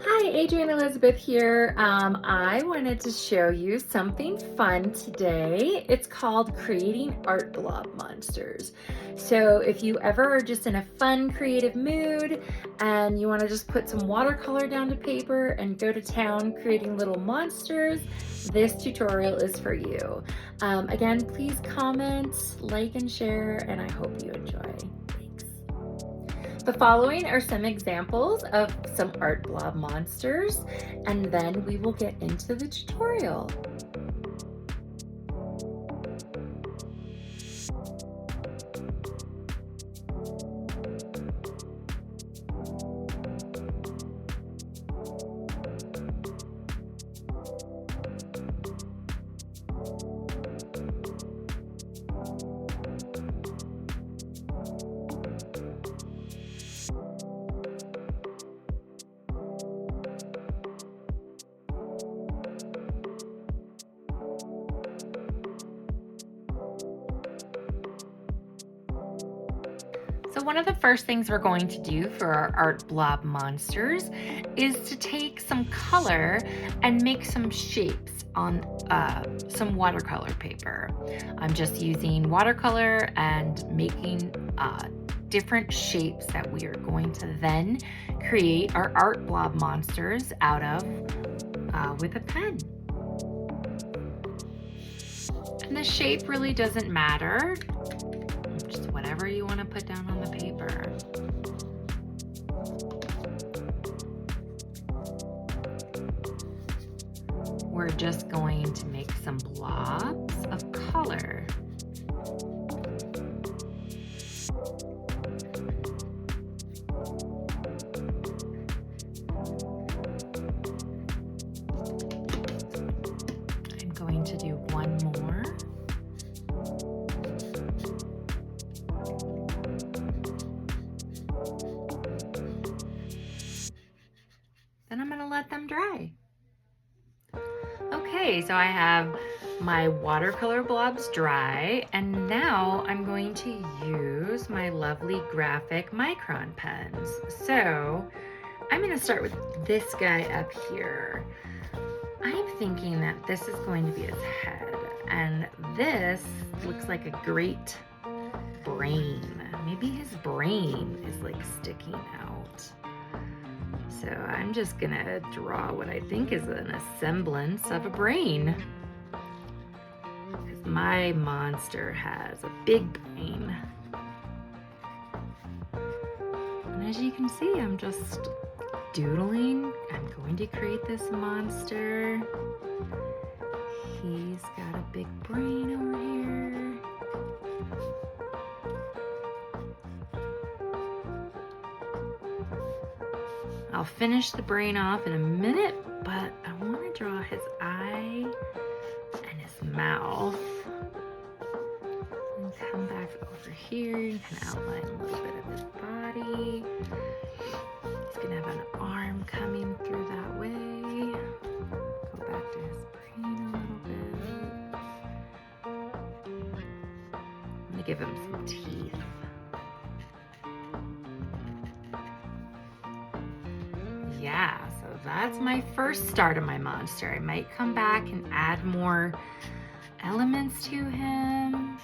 Hi, Adrienne Elizabeth here. I wanted to show you something fun today. It's called creating art blob monsters. So if you ever are just in a fun, creative mood and you want to just put some watercolor down to paper and go to town creating little monsters, this tutorial is for you. Again, please comment, like, and share, and I hope you enjoy. The following are some examples of some art blob monsters, and then we will get into the tutorial. So one of the first things we're going to do for our art blob monsters is to take some color and make some shapes on some watercolor paper. I'm just using watercolor and making different shapes that we are going to then create our art blob monsters out of with a pen. And the shape really doesn't matter. Just whatever you want to put down on the paper. We're just going to make some blobs of color. I'm going to do one more. Then I'm going to let them dry. Okay, so I have my watercolor blobs dry, and now I'm going to use my lovely graphic micron pens. So I'm going to start with this guy up here. I'm thinking that this is going to be his head, and this looks like a great brain. Maybe his brain is like sticking out. So I'm just gonna draw what I think is a semblance of a brain. Because my monster has a big brain. And as you can see, I'm just doodling. I'm going to create this monster. He's got a big brain over here. I'll finish the brain off in a minute, but I want to draw his eye and his mouth. And come back over here and kind of outline a little bit of his body. He's going to have an arm coming through that way. Go back to his brain a little bit. I'm going to give him some teeth. Yeah, so that's my first start of my monster. I might come back and add more elements to him.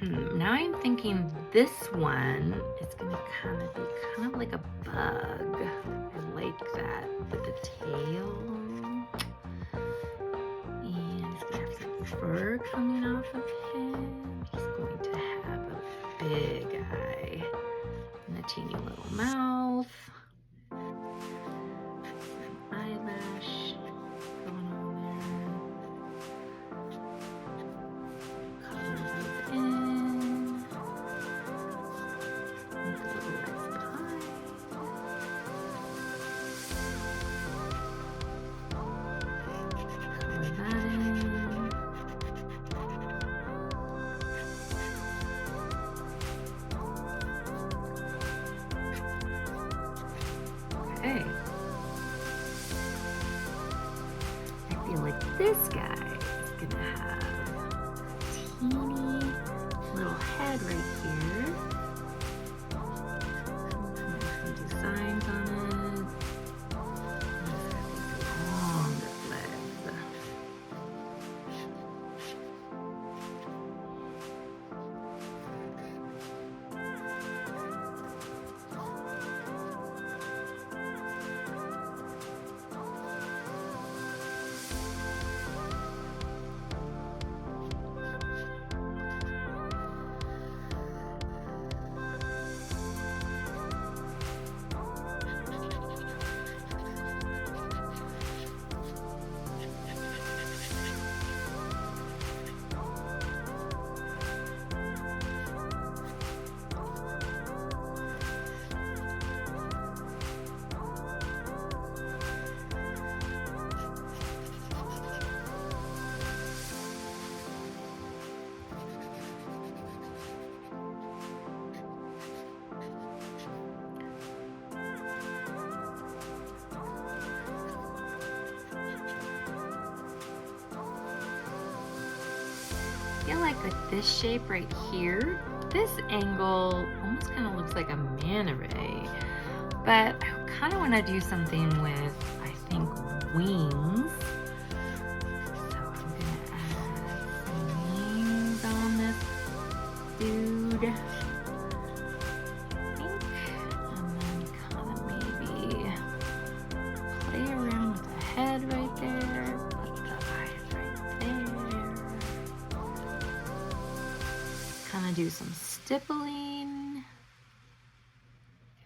Now I'm thinking this one is gonna kind of be kind of like a bug. I like that with the tail. And he's gonna have some fur coming off of him. He's going to have a big eye and a teeny little mouth. Eyelash going on there. Color those in. Make a little rice pie. Color that in. Okay. I feel like this guy is gonna have a teeny little head right here. Some designs on it. feel like with this shape right here, this angle almost kind of looks like a manta ray. But I kind of want to do something with, I think, wings. So I'm going to add some wings on this dude. I think. And then kind of maybe play around with the head right there. Put the eyes right there. Kind of do some stippling.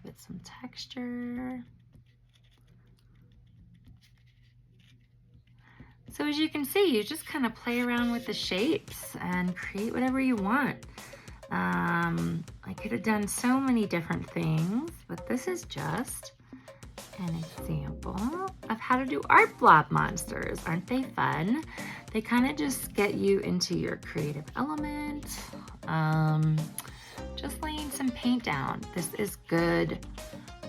Give it some texture. So as you can see, you just kind of play around with the shapes and create whatever you want. I could have done so many different things, but this is just an example of how to do art blob monsters. Aren't they fun? They kind of just get you into your creative element. Just laying some paint down. This is good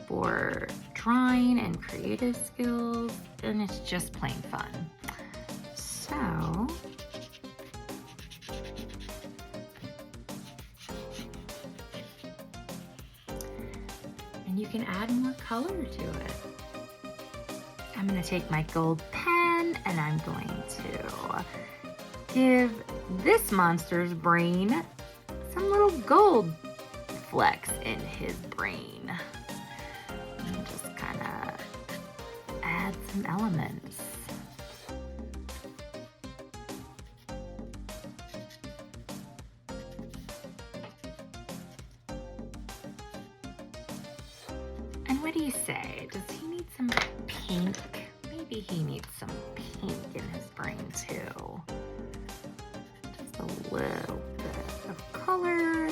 for drawing and creative skills, and it's just plain fun. So, and you can add more color to it. I'm going to take my gold pen and I'm going to give this monster's brain some little gold flecks in his brain. And just kind of add some elements. And what do you say? Does he need some pink? Maybe he needs some pink in his brain too. Just a little bit of color.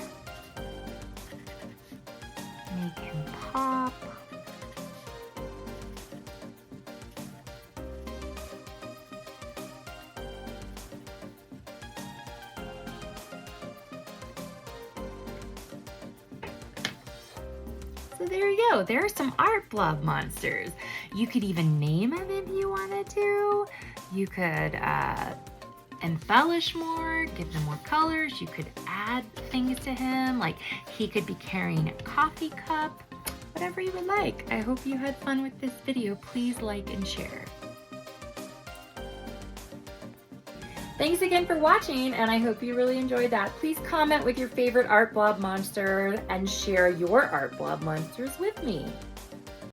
Make him pop. So there you go. There are some art blob monsters. You could even name him if you wanted to. You could embellish more, give him more colors. You could add things to him, like he could be carrying a coffee cup, whatever you would like. I hope you had fun with this video. Please like and share. Thanks again for watching, and I hope you really enjoyed that. Please comment with your favorite art blob monster and share your art blob monsters with me.